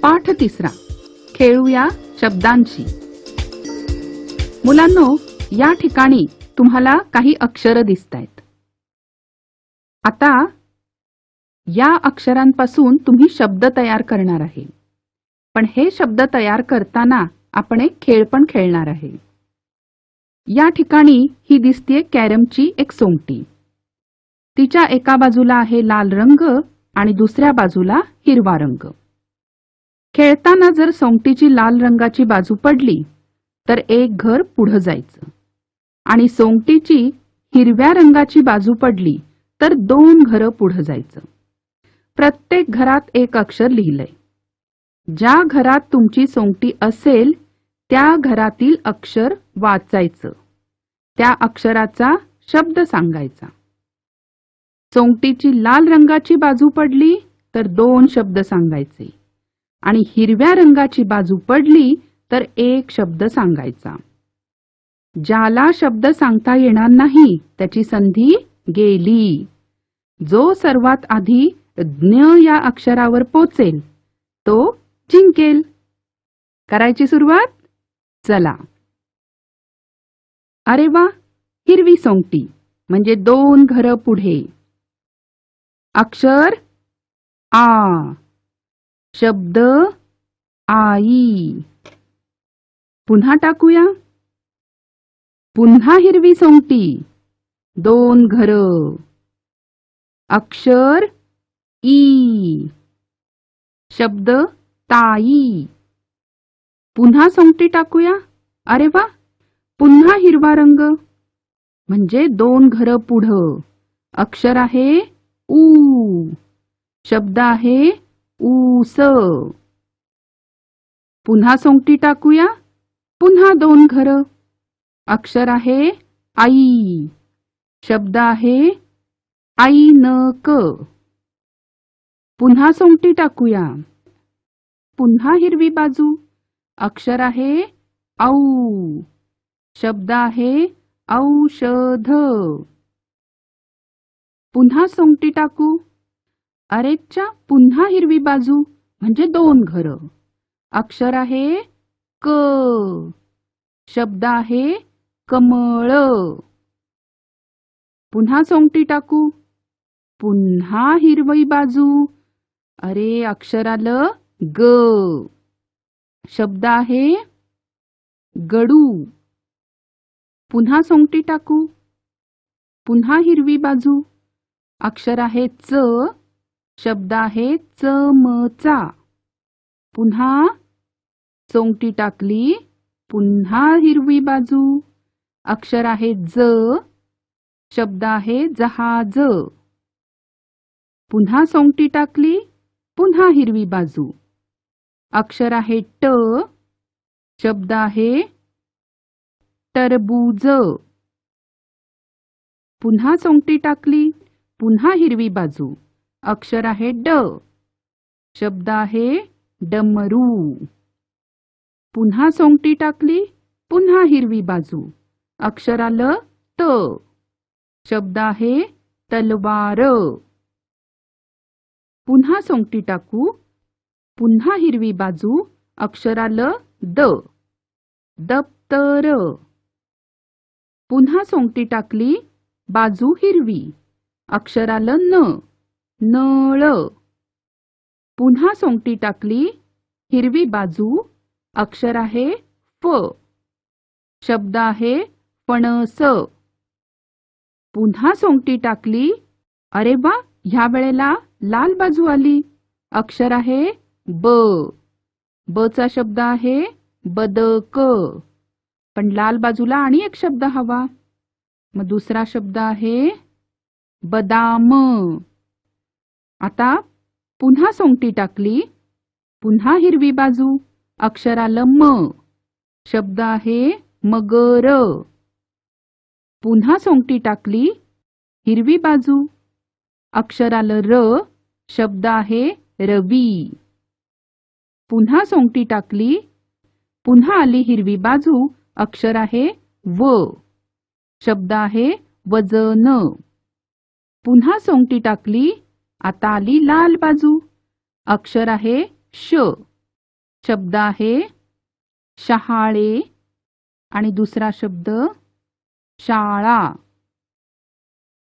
पाठ तिसरा, खेळूया शब्दांशी. मुलांनो, या ठिकाणी तुम्हाला काही अक्षर दिसतायत. आता या अक्षरांपासून तुम्ही शब्द तयार करणार आहे. पण हे शब्द तयार करताना आपण एक खेळ पण खेळणार आहे. या ठिकाणी ही दिसतेय कॅरमची एक सोंगटी. तिच्या एका बाजूला आहे लाल रंग आणि दुसऱ्या बाजूला हिरवा रंग. खेळताना जर सोंगटीची लाल रंगाची बाजू पडली तर एक घर पुढे जायचं आणि सोंगटीची हिरव्या रंगाची बाजू पडली तर 2 घरं पुढे जायचं. प्रत्येक घरात एक अक्षर लिहिलंय. ज्या घरात तुमची सोंगटी असेल त्या घरातील अक्षर वाचायचं. त्या अक्षराचा शब्द सांगायचा. सोंगटीची लाल रंगाची बाजू पडली तर 2 शब्द सांगायचे आणि हिरव्या रंगाची बाजू पडली तर 1 शब्द सांगायचा. ज्याला शब्द सांगता येणार नाही त्याची संधी गेली. जो सर्वात आधी ज्ञ या अक्षरावर पोचेल तो जिंकेल. करायची सुरुवात? चला. अरे वा, हिरवी सोंगटी म्हणजे 2 घरं पुढे. अक्षर आ. शब्द आई. पुन्हा टाकूया. पुन्हा हिरवी सोंगटी, 2 घरं. अक्षर ई. शब्द ताई. पुन्हा सोंगटी टाकूया. अरे वा, पुन्हा हिरवा रंग म्हणजे 2 घरं पुढं. अक्षर आहे ऊ. शब्द आहे ऊस. पुन्हा सोंगटी टाकूया. पुन्हा 2 घरं. अक्षर आहे आई. शब्द आहे ऐनक. पुन्हा सोंगटी टाकूया. पुन्हा हिरवी बाजू. अक्षर आहे औ. शब्द आहे औषध. पुन्हा सोंगटी टाकू. अरेच्या, पुन्हा हिरवी बाजू म्हणजे 2 घरं. अक्षर आहे क. शब्द आहे कमळ. पुन्हा सोंगटी टाकू. पुन्हा हिरवी बाजू. अरे, अक्षर आलं ग. शब्द आहे गडू. पुन्हा सोंगटी टाकू. पुन्हा हिरवी बाजू. अक्षर आहे च. शब्द आहे चमचा. पुन्हा सोंगटी टाकली. पुन्हा हिरवी बाजू. अक्षर आहे ज. शब्द आहे जहाज. पुन्हा सोंगटी टाकली. पुन्हा हिरवी बाजू. अक्षर आहे ट. शब्द आहे टरबूज. पुन्हा सोंगटी टाकली. पुन्हा हिरवी बाजू. अक्षर आहे ड. शब्द आहे डमरू. पुन्हा सोंगटी टाकली. पुन्हा हिरवी बाजू. अक्षर आलं त. शब्द आहे तलवार. पुन्हा सोंगटी टाकू. पुन्हा हिरवी बाजू. अक्षर आलं द. दप्तर. पुन्हा सोंगटी टाकली. बाजू हिरवी. अक्षर आलं न. नळ. पुन्हा सोंगटी टाकली. हिरवी बाजू. अक्षर आहे फ. शब्द आहे फणस. पुन्हा सोंगटी टाकली. अरे वा, ह्या वेळेला लाल बाजू आली. अक्षर आहे ब. ब चा शब्द आहे बदक. पण लाल बाजूला आणि एक शब्द हवा. मग दुसरा शब्द आहे बदाम. आता पुन्हा सोंगटी टाकली. पुन्हा हिरवी बाजू. अक्षर आलं म. शब्द आहे मगर. पुन्हा सोंगटी टाकली. हिरवी बाजू. अक्षर आलं र. शब्द आहे रवी. पुन्हा सोंगटी टाकली. पुन्हा आली हिरवी बाजू. अक्षर आहे व. शब्द आहे वजन. पुन्हा सोंगटी टाकली. आता आली लाल बाजू. अक्षर आहे श. शब्द आहे शहाळे आणि दुसरा शब्द शाळा.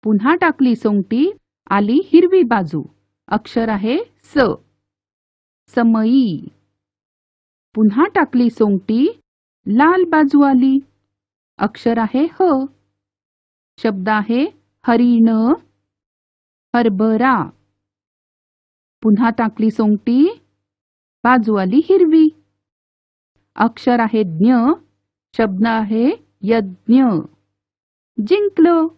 पुन्हा टाकली सोंगटी, आली हिरवी बाजू. अक्षर आहे स. समई. पुन्हा टाकली सोंगटी, लाल बाजू आली. अक्षर आहे ह. शब्द आहे हरिण, हरभरा. पुन्हा टाकली सोंगटी, बाजू आली हिरवी. अक्षर आहे ज्ञ. शब्द आहे यज्ञ. जिंकलो.